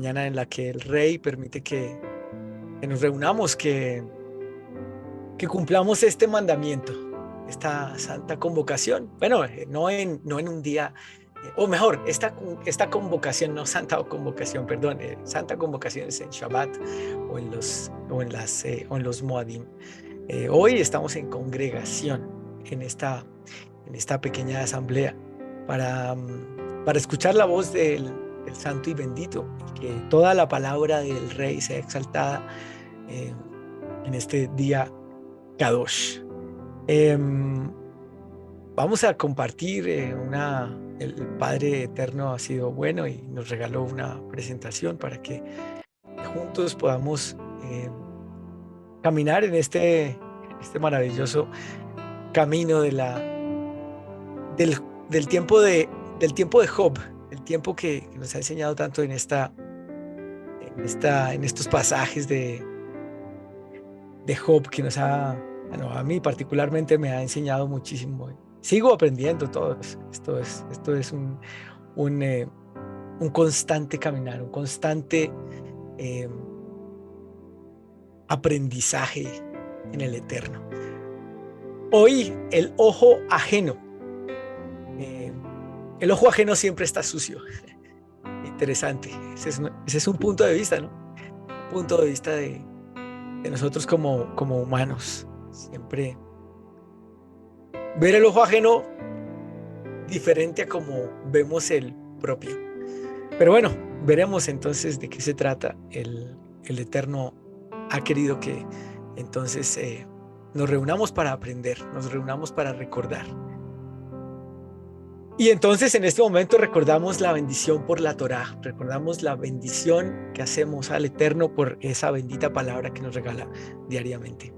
mañana en la que el Rey permite que nos reunamos, que cumplamos este mandamiento, esta santa convocación. Bueno, no en un día, o mejor, esta convocación, no santa convocación, perdón, santa convocación es en Shabbat o en los Moadim. Hoy estamos en congregación en esta pequeña asamblea para escuchar la voz del Santo y Bendito, y que toda la palabra del Rey sea exaltada eh, en este día Kadosh. Eh, Vamos a compartir el Padre Eterno ha sido bueno y nos regaló una presentación para que juntos podamos caminar en este maravilloso camino del, del tiempo de Job, el tiempo que nos ha enseñado tanto en estos pasajes de Job, que bueno, a mí particularmente me ha enseñado muchísimo. Sigo aprendiendo todo. Esto es un un constante caminar, un constante eh, aprendizaje en el Eterno. Hoy el ojo ajeno. eh, el ojo ajeno siempre está sucio. Interesante. Ese es un punto de vista, ¿no? Un punto de vista de nosotros como humanos. Siempre ver el ojo ajeno diferente a como vemos el propio. Pero bueno, veremos entonces de qué se trata. El Eterno ha querido que entonces nos reunamos para aprender, nos reunamos para recordar. Y entonces en este momento recordamos la bendición por la Torá, recordamos la bendición que hacemos al Eterno por esa bendita palabra que nos regala diariamente.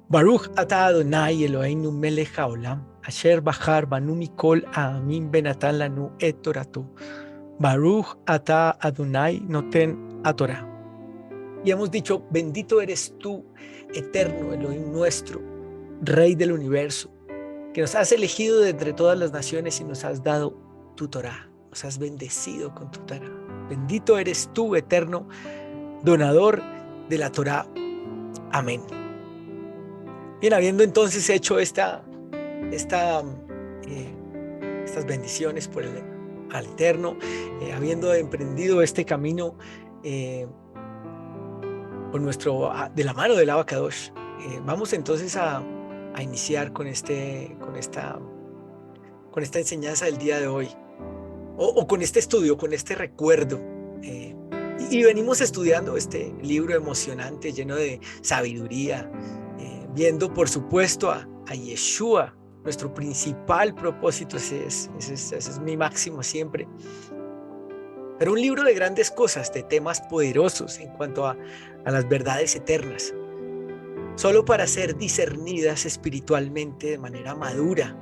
Baruch ata Adonai Eloheinu melech haolam, asher bahar banu mikol ha'amim benatan lanu et toratu. Baruch ata Adonai noten haTorá. Y hemos dicho, bendito eres tú, Eterno Elohim nuestro, Rey del universo, que nos has elegido de entre todas las naciones y nos has dado tu Torá, nos has bendecido con tu Torá. Bendito eres tú, Eterno, donador de la Torá. Amén. Bien, habiendo entonces hecho estas bendiciones por al Eterno, habiendo emprendido este camino de la mano del Abba Kadosh, vamos entonces a iniciar con esta enseñanza del día de hoy, o con este estudio, con este recuerdo. Y venimos estudiando este libro emocionante, lleno de sabiduría, viendo por supuesto a Yeshua, nuestro principal propósito. Ese es mi máximo siempre. Pero un libro de grandes cosas, de temas poderosos en cuanto a las verdades eternas, solo para ser discernidas espiritualmente de manera madura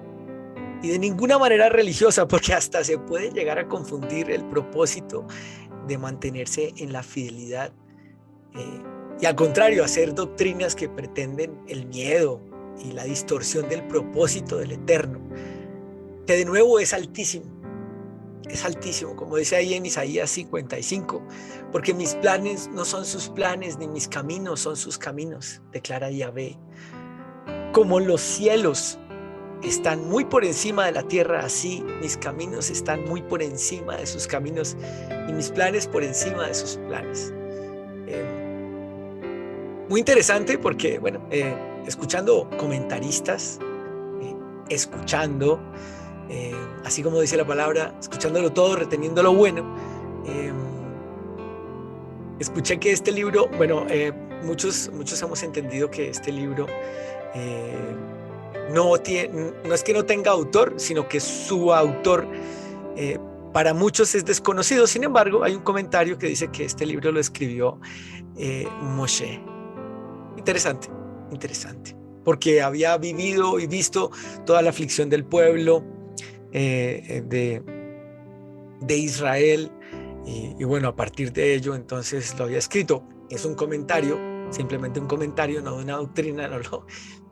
y de ninguna manera religiosa, porque hasta se puede llegar a confundir el propósito de mantenerse en la fidelidad y al contrario, hacer doctrinas que pretenden el miedo y la distorsión del propósito del Eterno, que de nuevo es altísimo, como dice ahí en Isaías 55, porque mis planes no son sus planes, ni mis caminos son sus caminos, declara Yahvé. Como los cielos están muy por encima de la tierra, así mis caminos están muy por encima de sus caminos y mis planes por encima de sus planes. Muy interesante porque, bueno, escuchando comentaristas, así como dice la palabra, escuchándolo todo, reteniendo lo bueno, escuché que este libro, bueno, muchos hemos entendido que este libro no es que no tenga autor, sino que su autor para muchos es desconocido. Sin embargo, hay un comentario que dice que este libro lo escribió Moshe. Interesante, porque había vivido y visto toda la aflicción del pueblo de Israel, y bueno, a partir de ello entonces lo había escrito. Es un comentario, simplemente un comentario, no una doctrina.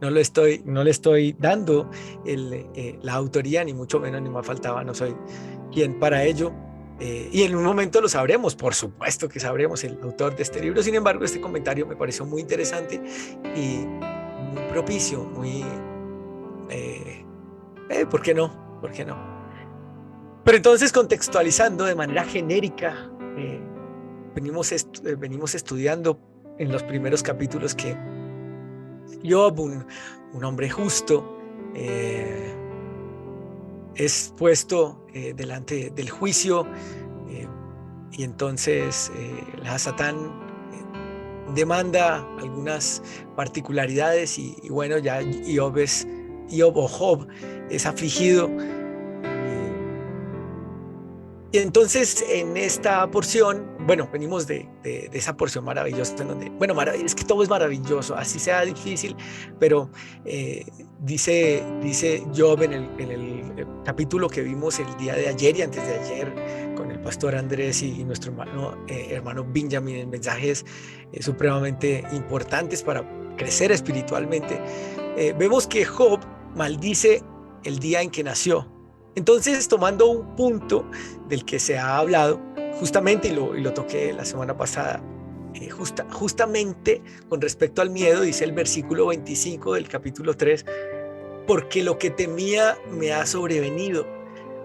No le estoy dando la autoría, ni mucho menos, ni más faltaba, no soy quien para ello. Y en un momento lo sabremos, por supuesto que sabremos el autor de este libro. Sin embargo, este comentario me pareció muy interesante y muy propicio, muy... ¿por qué no? ¿Por qué no? Pero entonces, contextualizando de manera genérica, venimos estudiando en los primeros capítulos que Job, un hombre justo, es puesto delante del juicio, y entonces la Satán demanda algunas particularidades y bueno, ya Job es afligido. Y entonces en esta porción, bueno, venimos de esa porción maravillosa en donde, bueno, es que todo es maravilloso, así sea difícil, pero dice Job en el capítulo que vimos el día de ayer y antes de ayer con el pastor Andrés y nuestro hermano Benjamin, en mensajes supremamente importantes para crecer espiritualmente, vemos que Job maldice el día en que nació. Entonces, tomando un punto del que se ha hablado, justamente, y lo toqué la semana pasada, justamente con respecto al miedo, dice el versículo 25 del capítulo 3, porque lo que temía me ha sobrevenido,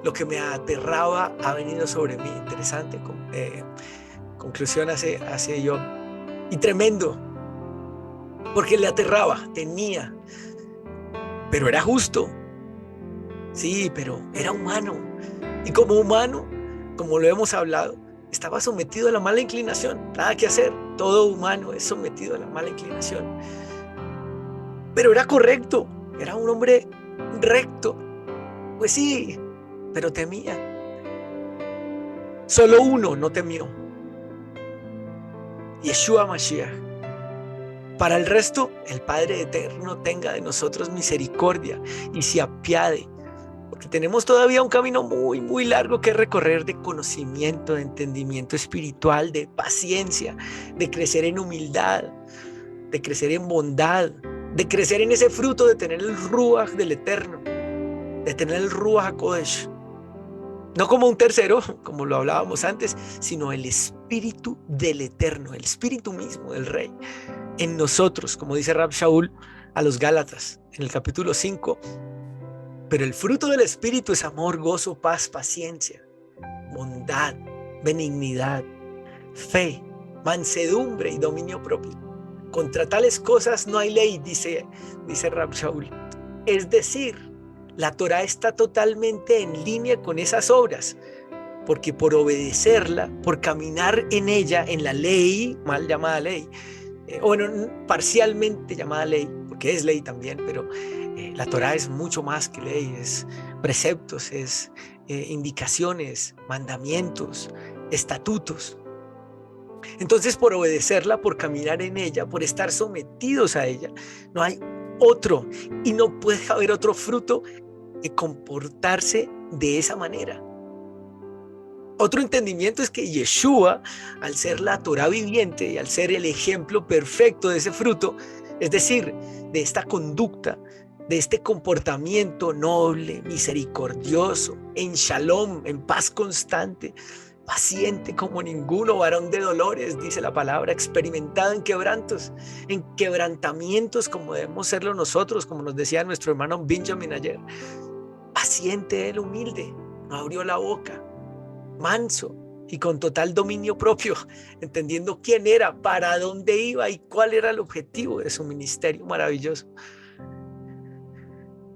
lo que me aterraba ha venido sobre mí. Interesante conclusión hace yo. Y tremendo, porque le aterraba, temía, pero era justo. Sí, pero era humano. Y como humano, como lo hemos hablado, estaba sometido a la mala inclinación. Nada que hacer. Todo humano es sometido a la mala inclinación. Pero era correcto. Era un hombre recto. Pues sí, pero temía. Solo uno no temió. Yeshua Mashiach. Para el resto, el Padre Eterno tenga de nosotros misericordia y se apiade. Porque tenemos todavía un camino muy, muy largo que recorrer de conocimiento, de entendimiento espiritual, de paciencia, de crecer en humildad, de crecer en bondad, de crecer en ese fruto de tener el Ruach del Eterno, de tener el Ruach HaKodesh. No como un tercero, como lo hablábamos antes, sino el Espíritu del Eterno, el Espíritu mismo del Rey, en nosotros, como dice Rab Shaul a los Gálatas, en el capítulo 5. Pero el fruto del Espíritu es amor, gozo, paz, paciencia, bondad, benignidad, fe, mansedumbre y dominio propio. Contra tales cosas no hay ley, dice Rab Shaul. Es decir, la Torá está totalmente en línea con esas obras, porque por obedecerla, por caminar en ella, en la ley, mal llamada ley, bueno, parcialmente llamada ley, porque es ley también, pero la Torá es mucho más que ley, es preceptos, es indicaciones, mandamientos, estatutos. Entonces, por obedecerla, por caminar en ella, por estar sometidos a ella, no hay otro y no puede haber otro fruto que comportarse de esa manera. Otro entendimiento es que Yeshua, al ser la Torá viviente y al ser el ejemplo perfecto de ese fruto, es decir, de esta conducta, de este comportamiento noble, misericordioso, en shalom, en paz constante, paciente como ninguno, varón de dolores, dice la palabra, experimentado en quebrantos, en quebrantamientos como debemos serlo nosotros, como nos decía nuestro hermano Benjamin ayer. Paciente él, humilde, no abrió la boca, manso y con total dominio propio, entendiendo quién era, para dónde iba y cuál era el objetivo de su ministerio maravilloso.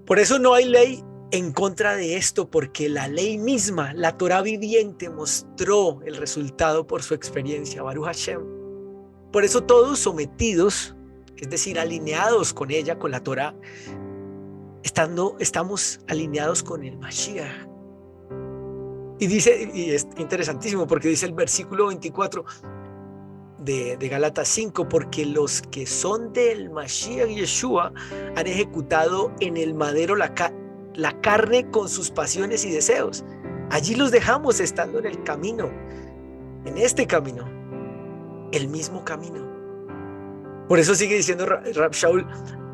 Por eso no hay ley en contra de esto, porque la ley misma, la Torá viviente, mostró el resultado por su experiencia, Baruch Hashem. Por eso todos sometidos, es decir, alineados con ella, con la Torá, estamos alineados con el Mashiach. Y dice, y es interesantísimo porque dice el versículo 24 de Gálatas 5, porque los que son del Mashiach Yeshua han ejecutado en el madero la carne con sus pasiones y deseos. Allí los dejamos estando en el camino, en este camino, el mismo camino. Por eso sigue diciendo Rab Shaul,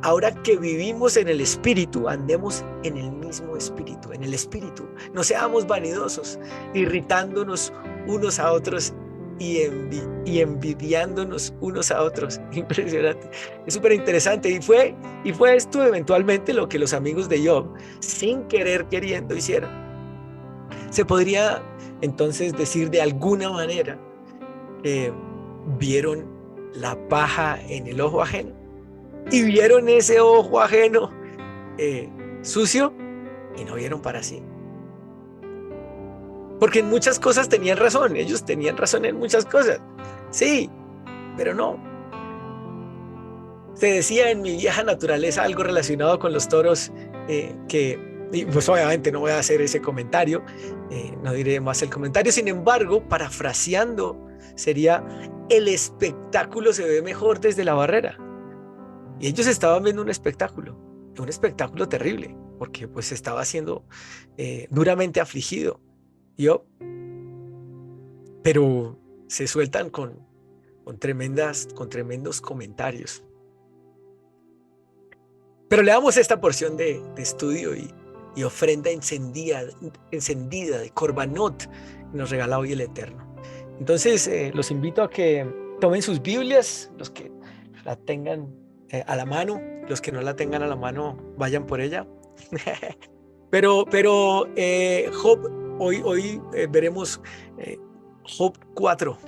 Ahora que vivimos en el Espíritu, andemos en el mismo Espíritu, en el Espíritu. No seamos vanidosos, irritándonos unos a otros y envidiándonos unos a otros. Impresionante. Es súper interesante. Y fue esto eventualmente lo que los amigos de Job, sin querer queriendo, hicieron. Se podría entonces decir de alguna manera que vieron la paja en el ojo ajeno y vieron ese ojo ajeno sucio y no vieron para sí. Porque en muchas cosas tenían razón, ellos tenían razón en muchas cosas. Sí, pero no. Se decía en mi vieja naturaleza algo relacionado con los toros y pues obviamente no voy a hacer ese comentario, no diré más el comentario, sin embargo, parafraseando, sería: el espectáculo se ve mejor desde la barrera. Y ellos estaban viendo un espectáculo terrible, porque pues estaba siendo duramente afligido. Yo, pero se sueltan con tremendos comentarios. Pero le damos esta porción de estudio y ofrenda encendida de Corbanot que nos regala hoy el Eterno. Entonces los invito a que tomen sus Biblias, los que la tengan a la mano, los que no la tengan a la mano vayan por ella. pero Job, hoy veremos Job 4,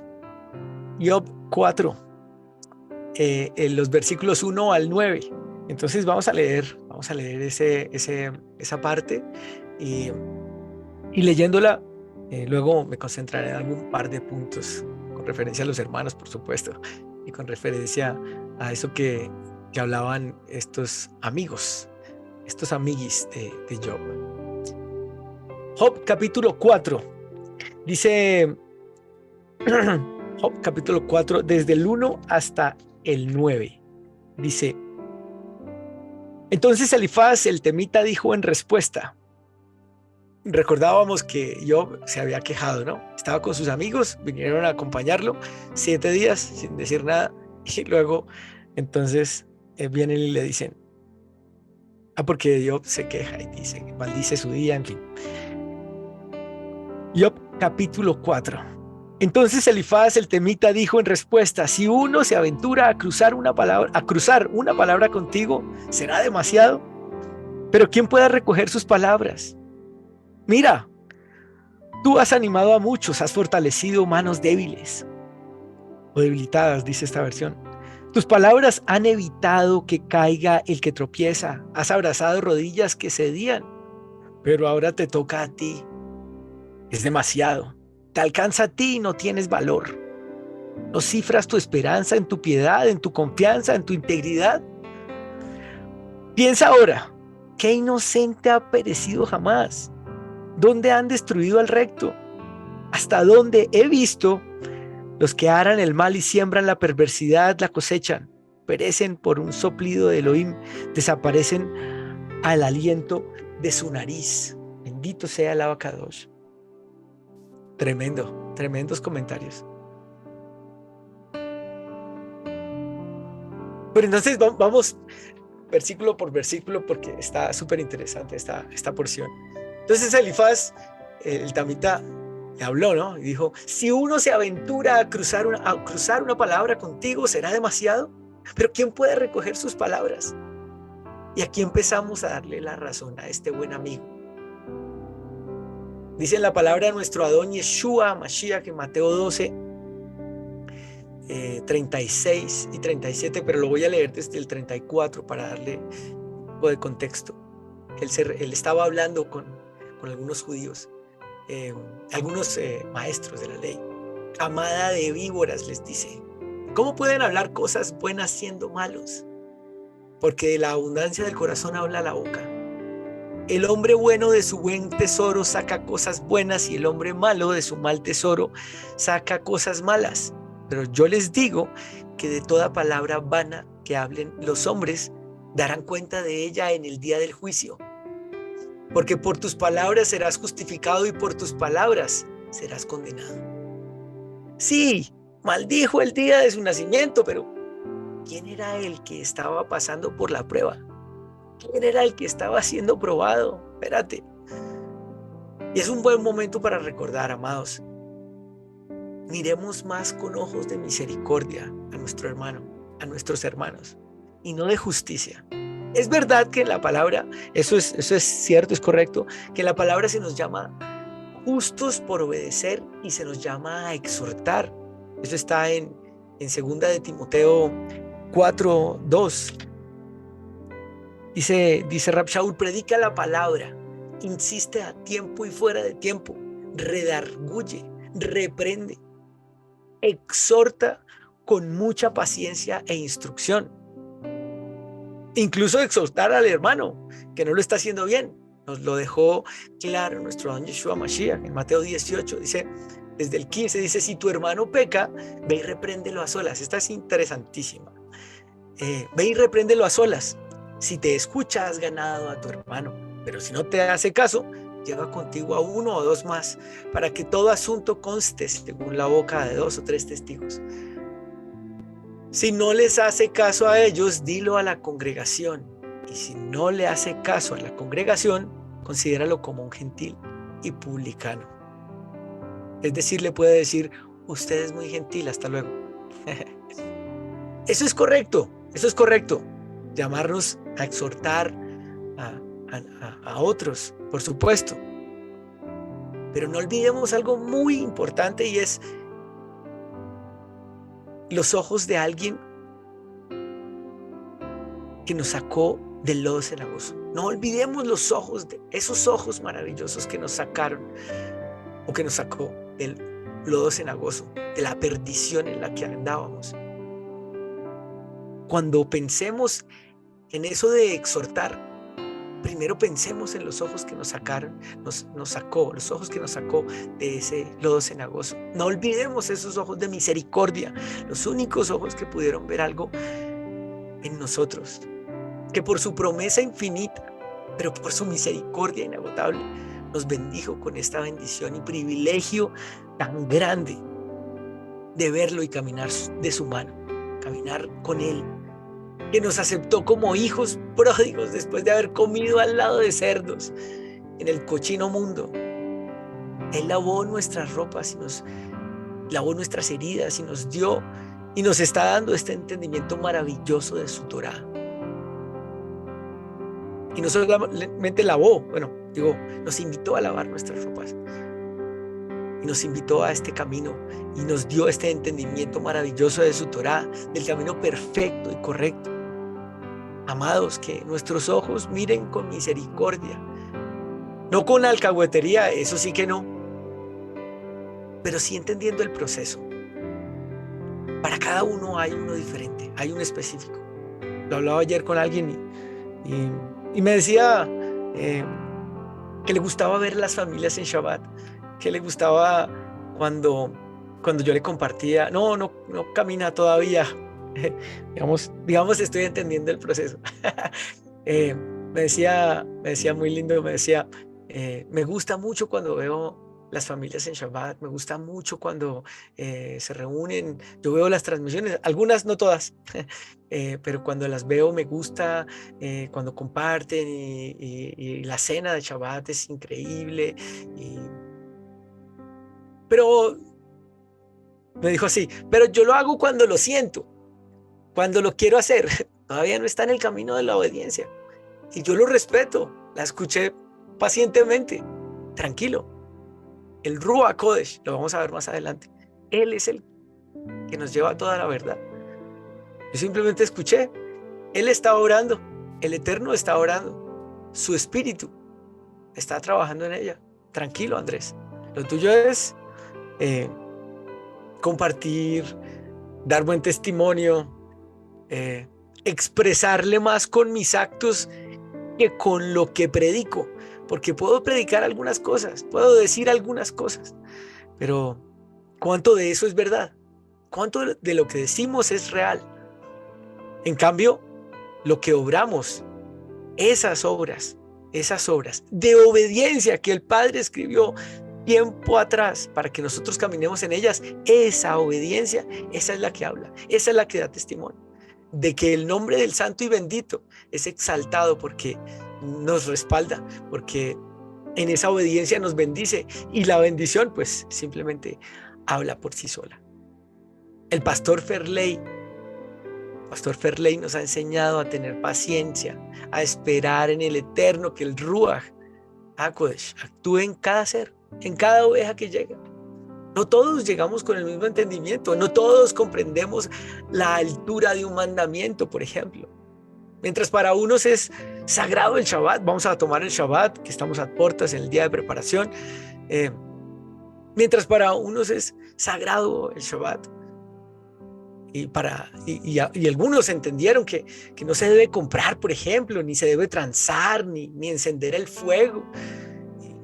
en los versículos 1 al 9. Entonces vamos a leer esa parte y leyéndola, luego me concentraré en algún par de puntos con referencia a los hermanos, por supuesto, y con referencia a eso que hablaban estos amiguis de Job. Job capítulo 4 dice Job capítulo 4 desde el 1 hasta el 9 dice: Entonces Elifaz el temita dijo en respuesta. Recordábamos que Job se había quejado, ¿no? Estaba con sus amigos, vinieron a acompañarlo 7 días sin decir nada, y luego entonces vienen y le dicen, porque Job se queja y dice, maldice su día, en fin. Job capítulo 4. Entonces Elifaz el temita dijo en respuesta: si uno se aventura a cruzar una palabra contigo, ¿será demasiado? Pero ¿quién pueda recoger sus palabras? Mira, tú has animado a muchos, has fortalecido manos débiles o debilitadas, dice esta versión. Tus palabras han evitado que caiga el que tropieza, has abrazado rodillas que cedían, pero ahora te toca a ti. Es demasiado. Te alcanza a ti y no tienes valor. ¿No cifras tu esperanza en tu piedad, en tu confianza, en tu integridad? Piensa ahora, ¿qué inocente ha perecido jamás? ¿Dónde han destruido al recto? ¿Hasta dónde he visto los que aran el mal y siembran la perversidad, la cosechan? Perecen por un soplido de Elohim, desaparecen al aliento de su nariz. Bendito sea el Abacadosh. Tremendos comentarios. Pero entonces vamos versículo por versículo porque está súper interesante esta porción. Entonces Elifaz, el tamita, le habló, ¿no? Y dijo: si uno se aventura a cruzar una palabra contigo, ¿será demasiado? Pero ¿quién puede recoger sus palabras? Y aquí empezamos a darle la razón a este buen amigo. Dice en la palabra de nuestro Adón Yeshua Mashiach en Mateo 12, 36 y 37, pero lo voy a leer desde el 34 para darle un poco de contexto. Él estaba hablando con algunos judíos, algunos maestros de la ley. Camada de víboras, les dice, ¿cómo pueden hablar cosas buenas siendo malos? Porque de la abundancia del corazón habla la boca. El hombre bueno de su buen tesoro saca cosas buenas y el hombre malo de su mal tesoro saca cosas malas. Pero yo les digo que de toda palabra vana que hablen los hombres darán cuenta de ella en el día del juicio. Porque por tus palabras serás justificado y por tus palabras serás condenado. Sí, maldijo el día de su nacimiento, pero ¿Quién era el que estaba pasando por la prueba? ¿Quién era el que estaba siendo probado? Espérate. Y es un buen momento para recordar, amados. Miremos más con ojos de misericordia a nuestro hermano, a nuestros hermanos, y no de justicia. Es verdad que en la palabra, eso es cierto, es correcto, que en la palabra se nos llama justos por obedecer y se nos llama a exhortar. Eso está en 2 de Timoteo 4:2. Dice Rab Shaul, predica la palabra, insiste a tiempo y fuera de tiempo, redarguye, reprende, exhorta con mucha paciencia e instrucción. Incluso exhortar al hermano que no lo está haciendo bien. Nos lo dejó claro nuestro don Yeshua Mashiach en Mateo 18. Dice, desde el 15, dice, si tu hermano peca, ve y repréndelo a solas. Esta es interesantísima. Ve y repréndelo a solas. Si te escucha, has ganado a tu hermano. Pero si no te hace caso, lleva contigo a 1 o 2 más, para que todo asunto conste según la boca de 2 o 3 testigos. Si no les hace caso a ellos, dilo a la congregación. Y si no le hace caso a la congregación, considéralo como un gentil y publicano. Es decir, le puede decir, usted es muy gentil, hasta luego. Eso es correcto, eso es correcto. Llamarnos a exhortar a otros, por supuesto. Pero no olvidemos algo muy importante, y es los ojos de alguien que nos sacó del lodo cenagoso. No olvidemos los ojos, esos ojos maravillosos que nos sacaron o que nos sacó del lodo cenagoso, de la perdición en la que andábamos. Cuando pensemos en eso de exhortar, primero pensemos en los ojos que nos sacaron, nos sacó, los ojos que nos sacó de ese lodo cenagoso. No olvidemos esos ojos de misericordia, los únicos ojos que pudieron ver algo en nosotros, que por su promesa infinita, pero por su misericordia inagotable, nos bendijo con esta bendición y privilegio tan grande de verlo y caminar de su mano, caminar con él, que nos aceptó como hijos pródigos después de haber comido al lado de cerdos en el cochino mundo. Él lavó nuestras ropas y nos lavó nuestras heridas y nos dio y nos está dando este entendimiento maravilloso de su Torá. Y no solamente lavó, nos invitó a lavar nuestras ropas. Y nos invitó a este camino y nos dio este entendimiento maravilloso de su Torá, del camino perfecto y correcto. Amados, que nuestros ojos miren con misericordia, no con alcahuetería, eso sí que no, pero sí entendiendo el proceso. Para cada uno hay uno diferente, hay uno específico. Lo hablaba ayer con alguien y me decía que le gustaba ver las familias en Shabbat, que le gustaba cuando yo le compartía, no camina todavía. digamos estoy entendiendo el proceso. Me decía muy lindo, me decía, me gusta mucho cuando veo las familias en Shabbat, me gusta mucho cuando se reúnen, yo veo las transmisiones, algunas, no todas, pero cuando las veo me gusta, cuando comparten y la cena de Shabbat es increíble, pero me dijo así, pero yo lo hago cuando lo siento, cuando lo quiero hacer. Todavía no está en el camino de la obediencia. Y yo lo respeto, la escuché pacientemente, tranquilo. El Ruach Kodesh, lo vamos a ver más adelante. Él es el que nos lleva a toda la verdad. Yo simplemente escuché, Él está orando, el Eterno está orando, su espíritu está trabajando en ella. Tranquilo, Andrés. Lo tuyo es compartir, dar buen testimonio, expresarle más con mis actos que con lo que predico, porque puedo predicar algunas cosas, puedo decir algunas cosas, pero ¿cuánto de eso es verdad? ¿Cuánto de lo que decimos es real? En cambio, lo que obramos, esas obras de obediencia que el Padre escribió tiempo atrás para que nosotros caminemos en ellas, esa obediencia, esa es la que habla, esa es la que da testimonio. de que el nombre del santo y bendito es exaltado porque nos respalda, porque en esa obediencia nos bendice y la bendición pues simplemente habla por sí sola. El pastor Ferley nos ha enseñado a tener paciencia, a esperar en el eterno, que el Ruach HaKodesh actúe en cada ser, en cada oveja que llega. No todos llegamos con el mismo entendimiento, no todos comprendemos la altura de un mandamiento, por ejemplo. Mientras para unos es sagrado el Shabbat, vamos a tomar el Shabbat, que estamos a puertas en el día de preparación. Mientras para unos es sagrado el Shabbat. Y algunos entendieron que no se debe comprar, por ejemplo, ni se debe transar, ni encender el fuego.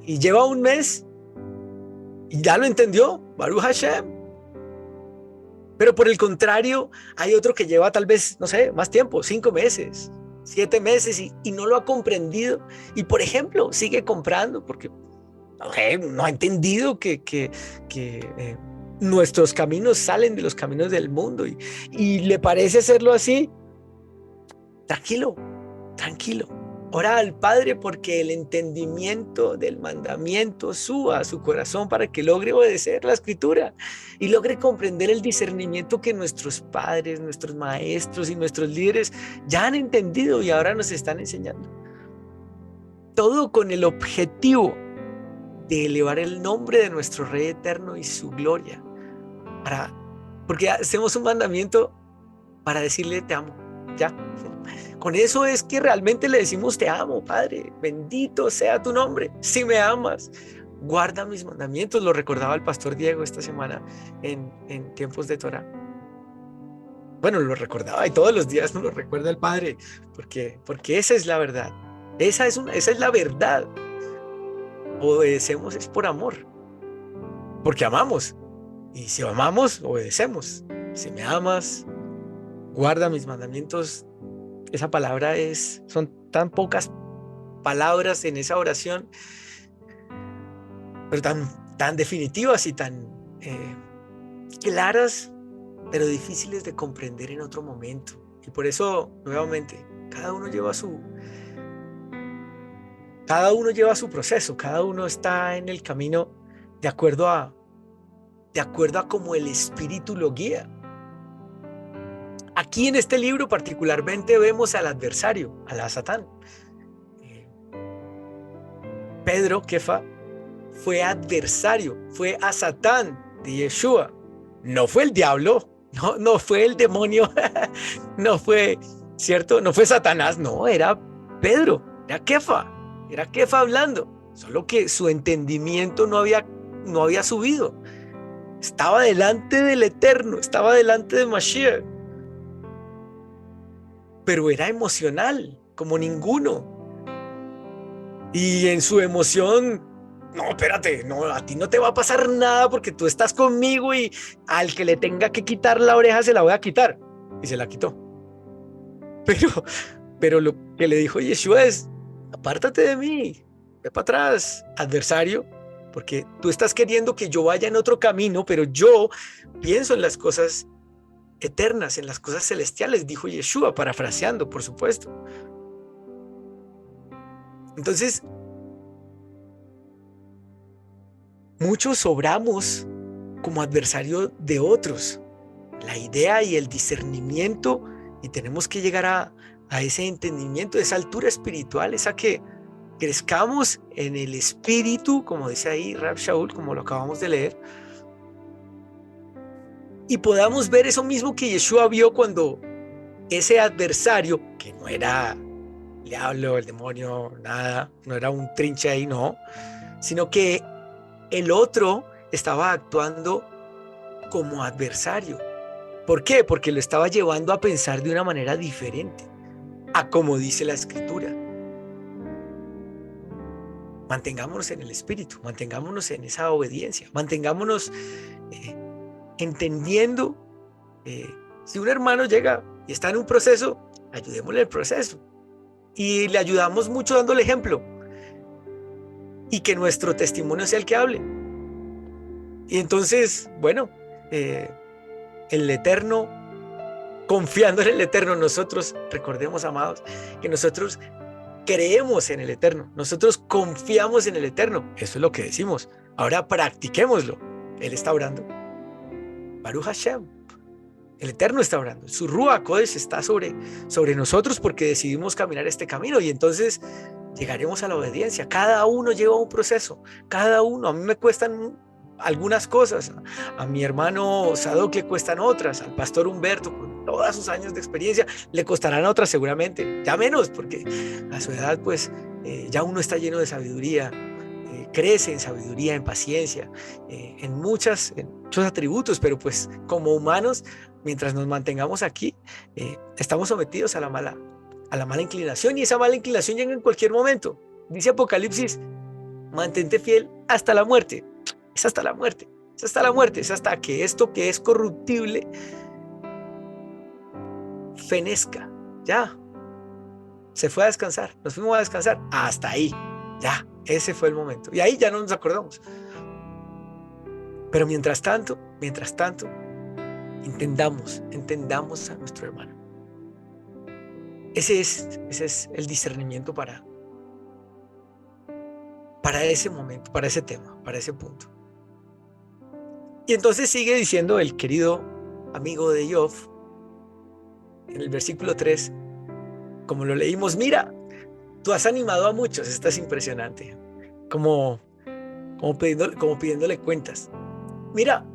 Y lleva un mes y ya lo entendió, Baruch Hashem. Pero por el contrario, hay otro que lleva tal vez, no sé, más tiempo, 5 meses, 7 meses y no lo ha comprendido. Y por ejemplo, sigue comprando porque no ha entendido que nuestros caminos salen de los caminos del mundo y le parece hacerlo así. Tranquilo, tranquilo. Ora al Padre porque el entendimiento del mandamiento suba a su corazón para que logre obedecer la Escritura y logre comprender el discernimiento que nuestros padres, nuestros maestros y nuestros líderes ya han entendido y ahora nos están enseñando. Todo con el objetivo de elevar el nombre de nuestro Rey eterno y su gloria. Porque hacemos un mandamiento para decirle te amo, ya. Con eso es que realmente le decimos te amo, Padre, bendito sea tu nombre. Si me amas, guarda mis mandamientos. Lo recordaba el pastor Diego esta semana en tiempos de Torah. Bueno, lo recordaba y todos los días nos lo recuerda el Padre, porque esa es la verdad. Esa es la verdad. Obedecemos es por amor, porque amamos. Y si amamos, obedecemos. Si me amas, guarda mis mandamientos. Esa palabra son tan pocas palabras en esa oración, pero tan definitivas y tan claras, pero difíciles de comprender en otro momento. Y por eso, nuevamente, cada uno lleva su proceso, cada uno está en el camino de acuerdo a cómo el Espíritu lo guía. Aquí en este libro particularmente vemos al adversario, a Satán. Pedro, Kefa, fue adversario, fue a Satán de Yeshua. No fue el diablo, no fue el demonio, no fue, ¿cierto? No fue Satanás, no, era Pedro, era Kefa hablando. Solo que su entendimiento no había subido. Estaba delante del Eterno, estaba delante de Mashiach. Pero era emocional, como ninguno. Y en su emoción, no, espérate, no, a ti no te va a pasar nada porque tú estás conmigo y al que le tenga que quitar la oreja se la voy a quitar. Y se la quitó. Pero lo que le dijo Yeshua es, apártate de mí, ve para atrás, adversario, porque tú estás queriendo que yo vaya en otro camino, pero yo pienso en las cosas eternas, en las cosas celestiales, dijo Yeshua, parafraseando, por supuesto. Entonces, muchos obramos como adversario de otros, la idea y el discernimiento, y tenemos que llegar a ese entendimiento, esa altura espiritual, esa que crezcamos en el espíritu, como dice ahí Rab Shaul, como lo acabamos de leer, y podamos ver eso mismo que Yeshua vio cuando ese adversario, que no era el diablo, el demonio, nada, no era un trinche ahí, no, sino que el otro estaba actuando como adversario. ¿Por qué? Porque lo estaba llevando a pensar de una manera diferente a como dice la Escritura. Mantengámonos en el espíritu, mantengámonos en esa obediencia, mantengámonos entendiendo. Si un hermano llega y está en un proceso, ayudémosle el proceso y le ayudamos mucho dándole ejemplo y que nuestro testimonio sea el que hable. Y entonces, bueno, el Eterno confiando en el Eterno. Nosotros, recordemos, amados, que nosotros creemos en el Eterno, nosotros confiamos en el Eterno. Eso es lo que decimos. Ahora practiquémoslo. Él está orando. Baruch Hashem. El Eterno está orando. Su Ruach Kodesh está sobre nosotros porque decidimos caminar este camino, y entonces llegaremos a la obediencia. Cada uno lleva un proceso. Cada uno. A mí me cuestan algunas cosas. A mi hermano Sadoc le cuestan otras. Al pastor Humberto, con todos sus años de experiencia, le costarán otras seguramente. Ya menos, porque a su edad, pues, ya uno está lleno de sabiduría. Crece en sabiduría, en paciencia, en muchos atributos, pero pues como humanos, mientras nos mantengamos aquí, estamos sometidos a la mala inclinación, y esa mala inclinación llega en cualquier momento. Dice Apocalipsis, mantente fiel hasta la muerte. Es hasta la muerte, es hasta la muerte, es hasta que esto que es corruptible fenezca. Ya, se fue a descansar, nos fuimos a descansar, hasta ahí, ya. Ese fue el momento. Y ahí ya no nos acordamos. Pero mientras tanto, entendamos a nuestro hermano. Ese es el discernimiento para ese momento, para ese tema, para ese punto. Y entonces sigue diciendo el querido amigo de Job, en el versículo 3, como lo leímos, mira, tú has animado a muchos. Esto es impresionante. Como pidiéndole cuentas. Mira,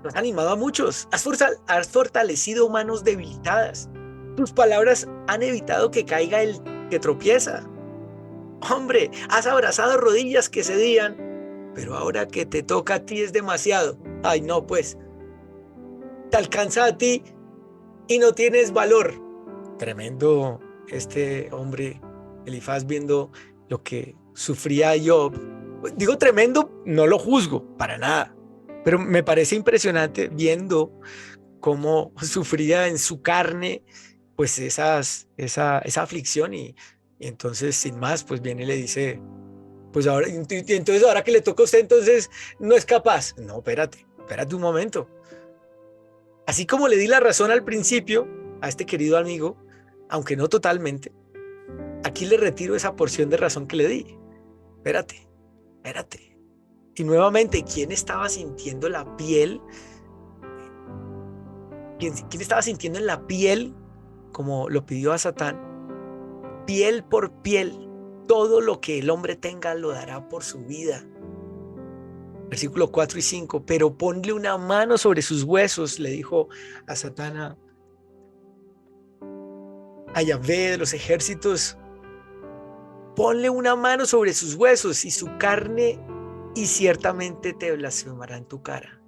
tú has animado a muchos. Has fortalecido manos debilitadas. Tus palabras han evitado que caiga el que tropieza. Hombre, has abrazado rodillas que cedían, pero ahora que te toca a ti es demasiado. Ay, no, pues. Te alcanza a ti y no tienes valor. Tremendo este hombre Elifaz, viendo lo que sufría Job. Digo tremendo, no lo juzgo para nada, pero me parece impresionante viendo cómo sufría en su carne pues esa aflicción, y entonces sin más pues viene y le dice, pues ahora, entonces ahora que le toca a usted, entonces no es capaz. No, espérate un momento. Así como le di la razón al principio a este querido amigo, aunque no totalmente, aquí le retiro esa porción de razón que le di. Espérate. Y nuevamente, ¿quién estaba sintiendo la piel? ¿Quién estaba sintiendo en la piel, como lo pidió a Satán? Piel por piel. Todo lo que el hombre tenga lo dará por su vida. Versículo 4 y 5. Pero ponle una mano sobre sus huesos, le dijo a Satán, a Yahvé de los ejércitos. Ponle una mano sobre sus huesos y su carne, y ciertamente te blasfemará en tu cara.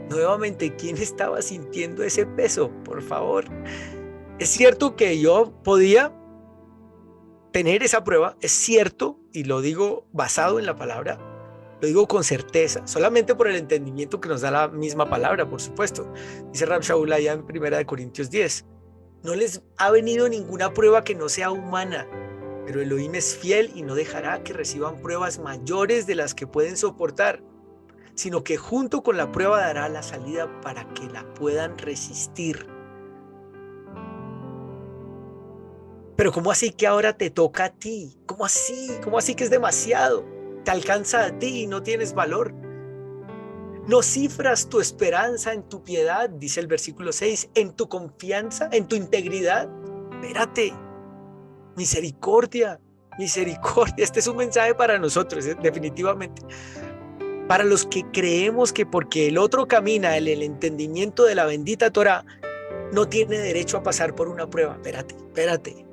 Nuevamente, ¿quién estaba sintiendo ese peso? Por favor. Es cierto que yo podía tener esa prueba, es cierto, y lo digo basado en la palabra, lo digo con certeza, solamente por el entendimiento que nos da la misma palabra, por supuesto. Dice Rab Shaul allá en 1 Corintios 10, no les ha venido ninguna prueba que no sea humana, pero Elohim es fiel y no dejará que reciban pruebas mayores de las que pueden soportar, sino que junto con la prueba dará la salida para que la puedan resistir. Pero ¿cómo así que ahora te toca a ti? ¿Cómo así? ¿Cómo así que es demasiado? Te alcanza a ti y no tienes valor. No cifras tu esperanza en tu piedad, dice el versículo 6, en tu confianza, en tu integridad. Espérate. Misericordia. Este es un mensaje para nosotros, definitivamente. Para los que creemos que porque el otro camina en el entendimiento de la bendita Torah, no tiene derecho a pasar por una prueba. Espérate.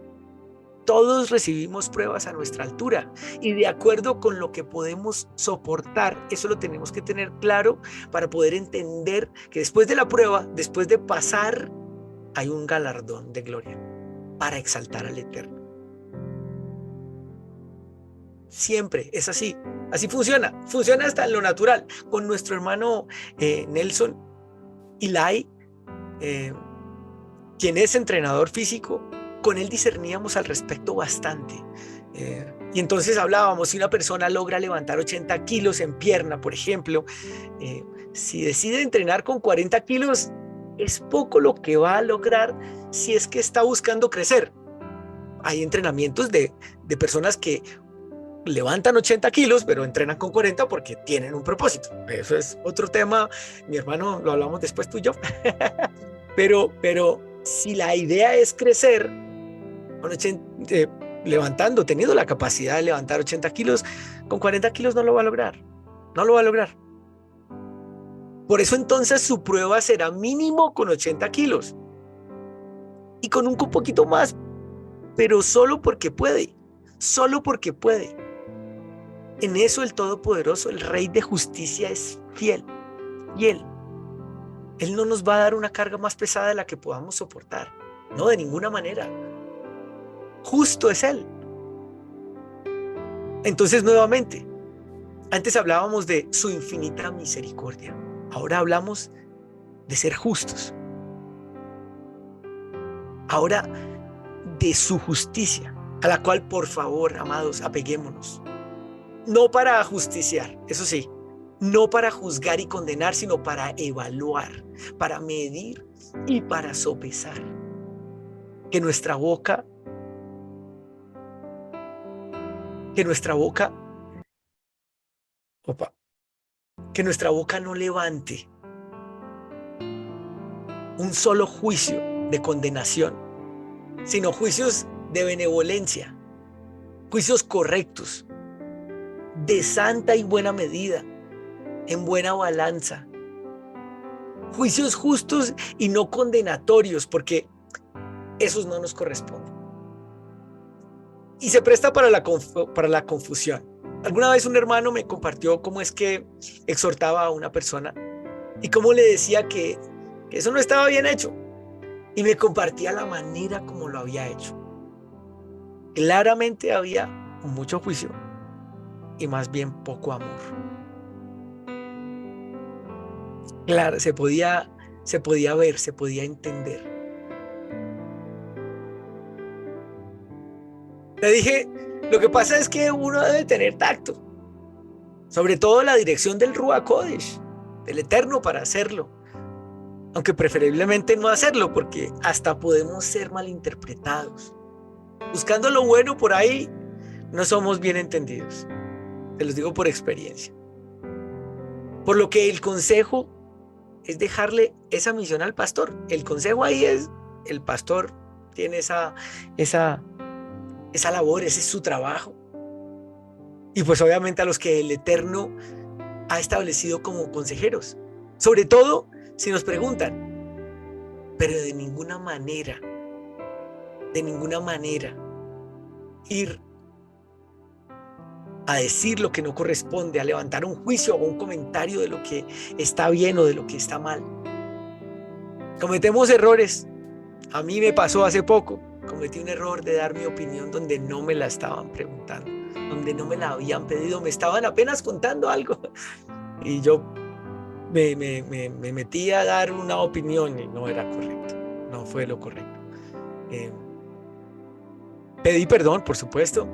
Todos recibimos pruebas a nuestra altura, y de acuerdo con lo que podemos soportar. Eso lo tenemos que tener claro para poder entender que después de la prueba, después de pasar, hay un galardón de gloria para exaltar al Eterno. Siempre es así funciona hasta en lo natural. Con nuestro hermano Nelson Ilai, quien es entrenador físico, con él discerníamos al respecto bastante. Y entonces hablábamos, si una persona logra levantar 80 kilos en pierna, por ejemplo, si decide entrenar con 40 kilos, es poco lo que va a lograr si es que está buscando crecer. Hay entrenamientos de personas que levantan 80 kilos, pero entrenan con 40 porque tienen un propósito. Eso es otro tema, mi hermano, lo hablamos después tú y yo. pero si la idea es crecer, con 80, levantando, teniendo la capacidad de levantar 80 kilos, con 40 kilos no lo va a lograr. No lo va a lograr. Por eso entonces su prueba será mínimo con 80 kilos. Y con un poquito más, pero solo porque puede. Solo porque puede. En eso el Todopoderoso, el Rey de Justicia, es fiel. Fiel. Él no nos va a dar una carga más pesada de la que podamos soportar. No, de ninguna manera. Justo es Él. Entonces, nuevamente, antes hablábamos de su infinita misericordia. Ahora hablamos de ser justos. Ahora de su justicia, a la cual, por favor, amados, apeguémonos. No para justiciar, eso sí, no para juzgar y condenar, sino para evaluar, para medir y para sopesar. Que nuestra boca no levante un solo juicio de condenación, sino juicios de benevolencia, juicios correctos, de santa y buena medida, en buena balanza, juicios justos y no condenatorios, porque esos no nos corresponden. Y se presta para la confusión. Alguna vez un hermano me compartió cómo es que exhortaba a una persona y cómo le decía que eso no estaba bien hecho. Y me compartía la manera como lo había hecho. Claramente había mucho juicio y más bien poco amor. Claro, se podía ver, se podía entender. Le dije, lo que pasa es que uno debe tener tacto, sobre todo la dirección del Ruach Kodesh, del Eterno, para hacerlo, aunque preferiblemente no hacerlo, porque hasta podemos ser malinterpretados. Buscando lo bueno por ahí, no somos bien entendidos. Te los digo por experiencia. Por lo que el consejo es dejarle esa misión al pastor. El consejo ahí es, el pastor tiene esa labor, ese es su trabajo. Y pues obviamente a los que el Eterno ha establecido como consejeros. Sobre todo si nos preguntan, pero de ninguna manera ir a decir lo que no corresponde, a levantar un juicio o un comentario de lo que está bien o de lo que está mal. Cometemos errores. A mí me pasó hace poco. Cometí un error de dar mi opinión donde no me la estaban preguntando, donde no me la habían pedido, me estaban apenas contando algo y yo me metí a dar una opinión y no era correcto, no fue lo correcto. Pedí perdón, por supuesto,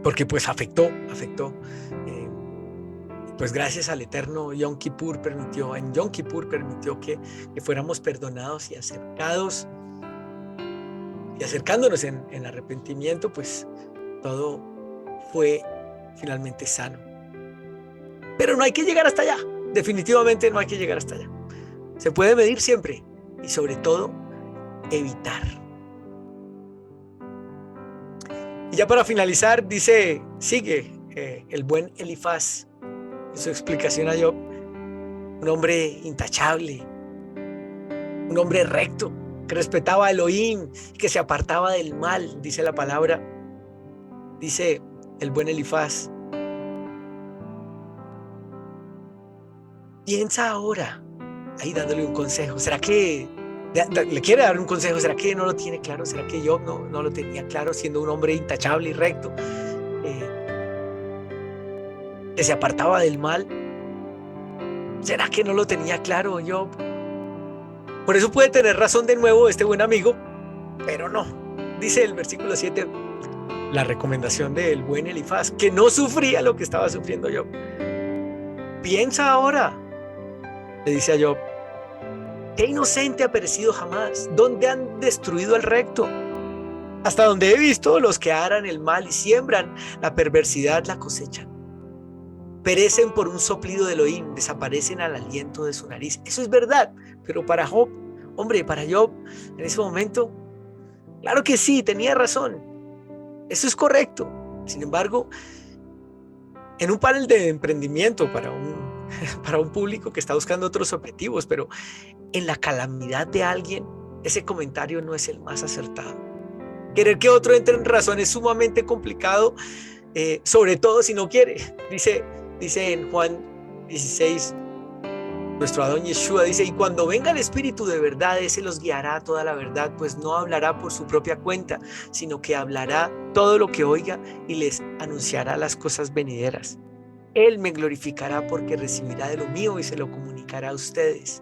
porque pues afectó. Pues gracias al Eterno, en Yom Kippur permitió que fuéramos perdonados y acercados, y acercándonos en arrepentimiento, pues todo fue finalmente sano. Pero no hay que llegar hasta allá, definitivamente no hay que llegar hasta allá. Se puede medir siempre y sobre todo evitar. Y ya para finalizar, sigue el buen Elifaz en su explicación a Job, un hombre intachable, un hombre recto, que respetaba a Elohim, que se apartaba del mal, dice la palabra. Dice el buen Elifaz, piensa ahora, ahí dándole un consejo. ¿Será que le quiere dar un consejo? ¿Será que no lo tiene claro? ¿Será que Job no lo tenía claro, siendo un hombre intachable y recto, que se apartaba del mal? ¿Será que no lo tenía claro Job? Por eso puede tener razón de nuevo este buen amigo, pero no. Dice el versículo 7, la recomendación del buen Elifaz, que no sufría lo que estaba sufriendo Job. Piensa ahora, Le dice a Job: ¿qué inocente ha perecido jamás? ¿Dónde han destruido al recto? Hasta donde he visto, los que aran el mal y siembran la perversidad la cosechan. Perecen por un soplido de Elohim, desaparecen al aliento de su nariz. Eso es verdad, pero para Job, hombre, para Job, en ese momento, claro que sí, tenía razón. Eso es correcto. Sin embargo, en un panel de emprendimiento para un público que está buscando otros objetivos, pero en la calamidad de alguien, ese comentario no es el más acertado. Querer que otro entre en razón es sumamente complicado, sobre todo si no quiere. Dice en Juan 16, nuestro Adón Yeshua dice: y cuando venga el Espíritu de verdad, ese los guiará a toda la verdad, pues no hablará por su propia cuenta, sino que hablará todo lo que oiga y les anunciará las cosas venideras. Él me glorificará porque recibirá de lo mío y se lo comunicará a ustedes.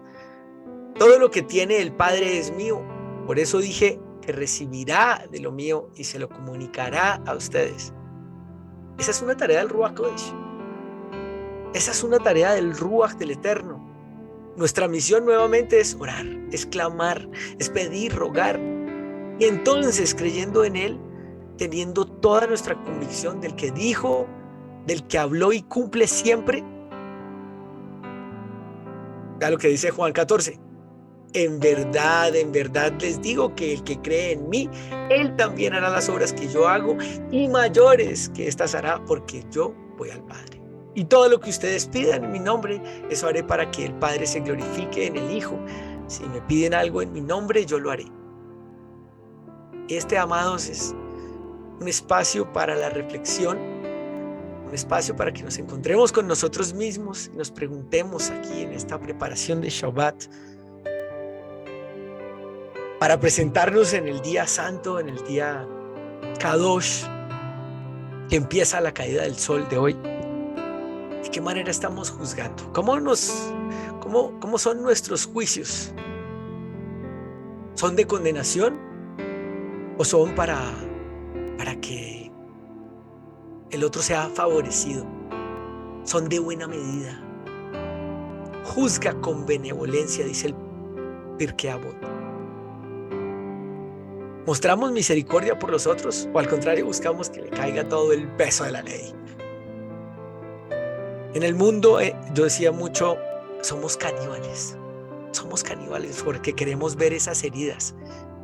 Todo lo que tiene el Padre es mío. Por eso dije que recibirá de lo mío y se lo comunicará a ustedes. Esa es una tarea del Ruach Kodesh. Esa es una tarea del Ruach del Eterno. Nuestra misión nuevamente es orar, es clamar, es pedir, rogar. Y entonces, creyendo en Él, teniendo toda nuestra convicción del que dijo, del que habló y cumple siempre. Vea lo que dice Juan 14. En verdad les digo que el que cree en mí, él también hará las obras que yo hago y mayores que estas hará, porque yo voy al Padre. Y todo lo que ustedes pidan en mi nombre, eso haré para que el Padre se glorifique en el Hijo. Si me piden algo en mi nombre, yo lo haré. Amados, es un espacio para la reflexión, un espacio para que nos encontremos con nosotros mismos y nos preguntemos aquí en esta preparación de Shabbat, para presentarnos en el día santo, en el día Kadosh, que empieza la caída del sol de hoy. ¿De qué manera estamos juzgando? ¿Cómo son nuestros juicios? ¿Son de condenación o son para que el otro sea favorecido? Son de buena medida. Juzga con benevolencia, dice el Pirkei Avot. ¿Mostramos misericordia por los otros o al contrario buscamos que le caiga todo el peso de la ley? En el mundo, yo decía mucho, somos caníbales porque queremos ver esas heridas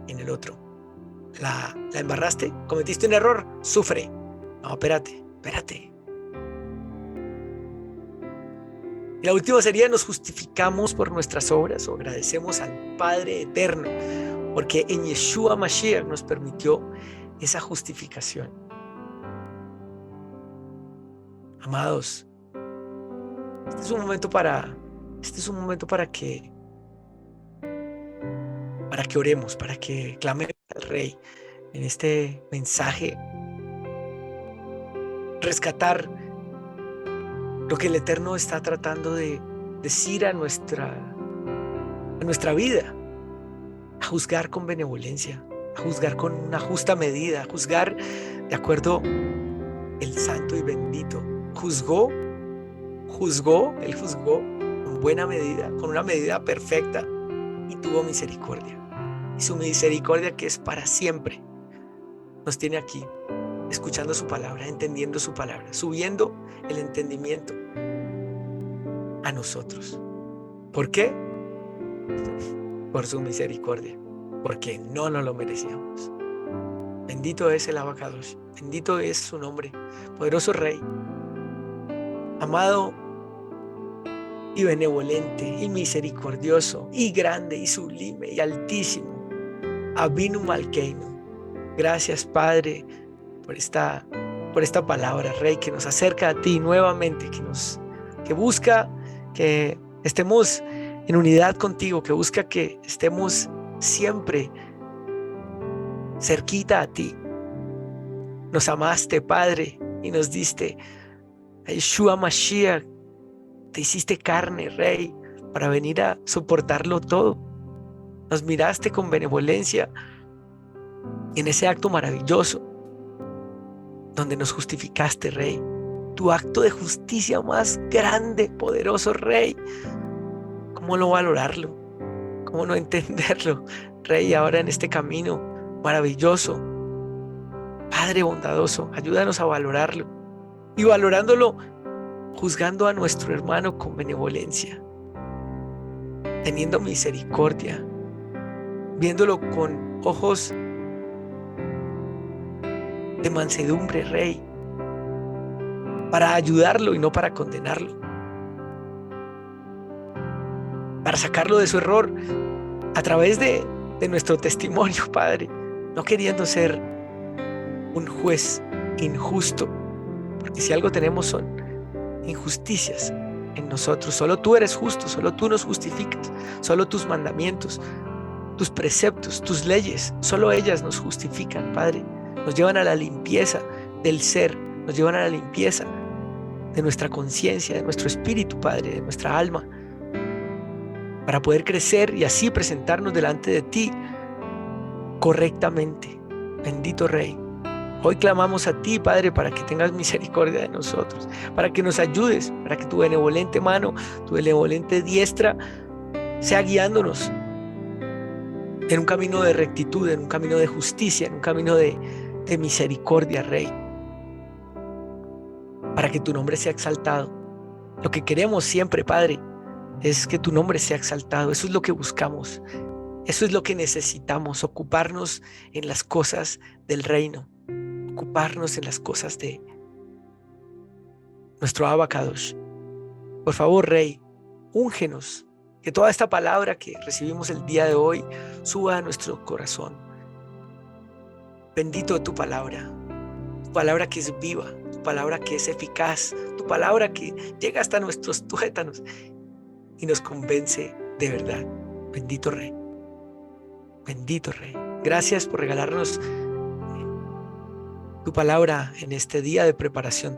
en el otro. ¿La embarraste? ¿Cometiste un error? Sufre. No, espérate. Y la última sería: ¿nos justificamos por nuestras obras o agradecemos al Padre Eterno? Porque en Yeshua Mashiach nos permitió esa justificación. Amados, este es un momento para que oremos, para que clamemos al Rey en este mensaje. Rescatar lo que el Eterno está tratando de decir a nuestra vida. A juzgar con benevolencia, a juzgar con una justa medida, a juzgar de acuerdo el santo y bendito. Él juzgó con buena medida, con una medida perfecta, y tuvo misericordia. Y su misericordia, que es para siempre, nos tiene aquí, escuchando su palabra, entendiendo su palabra, subiendo el entendimiento a nosotros. ¿Por qué? Por su misericordia, porque no nos lo merecíamos. Bendito es el Abacadosh, bendito es su nombre, poderoso Rey, amado y benevolente y misericordioso y grande y sublime y altísimo, Avinu Malkeinu. Gracias, Padre, por esta palabra, Rey, que nos acerca a ti nuevamente, que busca que estemos en unidad contigo, que busca que estemos siempre cerquita a ti. Nos amaste, Padre, y nos diste a Yeshua Mashiach. Te hiciste carne, Rey, para venir a soportarlo todo. Nos miraste con benevolencia en ese acto maravilloso donde nos justificaste, Rey. Tu acto de justicia más grande, poderoso Rey. ¿Cómo no valorarlo? ¿Cómo no entenderlo? Rey, ahora en este camino maravilloso, Padre bondadoso, ayúdanos a valorarlo. Y valorándolo, juzgando a nuestro hermano con benevolencia, teniendo misericordia, viéndolo con ojos de mansedumbre, Rey, para ayudarlo y no para condenarlo, para sacarlo de su error a través de nuestro testimonio, Padre, no queriendo ser un juez injusto, porque si algo tenemos son injusticias en nosotros. Solo tú eres justo, solo tú nos justificas, solo tus mandamientos, tus preceptos, tus leyes, solo ellas nos justifican, Padre. Nos llevan a la limpieza del ser, nos llevan a la limpieza de nuestra conciencia, de nuestro espíritu, Padre, de nuestra alma, para poder crecer y así presentarnos delante de ti correctamente. Bendito Rey, hoy clamamos a ti, Padre, para que tengas misericordia de nosotros, para que nos ayudes, para que tu benevolente mano, tu benevolente diestra sea guiándonos en un camino de rectitud, en un camino de justicia, en un camino de misericordia, Rey, para que tu nombre sea exaltado. Lo que queremos siempre, Padre, es que tu nombre sea exaltado. Eso es lo que buscamos. Eso es lo que necesitamos, ocuparnos en las cosas del reino, ocuparnos en las cosas de nuestro Abba Kadosh. Por favor, Rey, úngenos, que toda esta palabra que recibimos el día de hoy suba a nuestro corazón. Bendito tu palabra que es viva, tu palabra que es eficaz, tu palabra que llega hasta nuestros tuétanos y nos convence de verdad. Bendito Rey, bendito Rey. Gracias por regalarnos tu palabra en este día de preparación,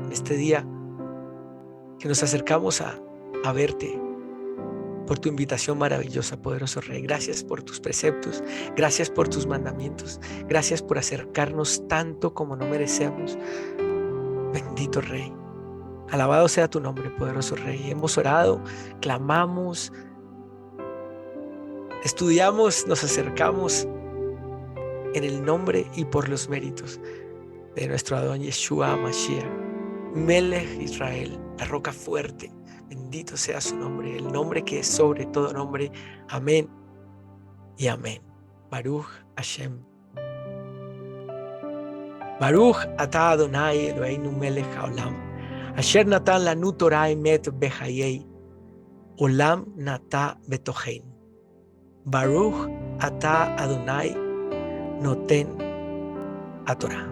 en este día que nos acercamos a verte, por tu invitación maravillosa, poderoso Rey. Gracias por tus preceptos, gracias por tus mandamientos, gracias por acercarnos tanto como no merecemos. Bendito Rey, alabado sea tu nombre, poderoso Rey. Hemos orado, clamamos, estudiamos, nos acercamos en el nombre y por los méritos de nuestro Adón Yeshua Mashiach, Melech Israel, la roca fuerte. Bendito sea su nombre, el nombre que es sobre todo nombre. Amén y amén. Baruch Hashem. Baruch atah Adonai Eloheinu melech haolam, asher natan lanu Torah emet bechayei, olam nata betochein. Baruch atah Adonai noten haTorah.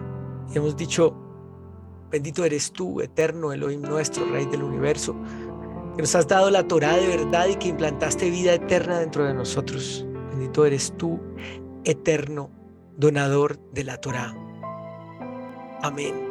Y hemos dicho, bendito eres tú, eterno Elohim nuestro, Rey del universo, que nos has dado la Torah de verdad y que implantaste vida eterna dentro de nosotros. Bendito eres tú, eterno donador de la Torah. Amén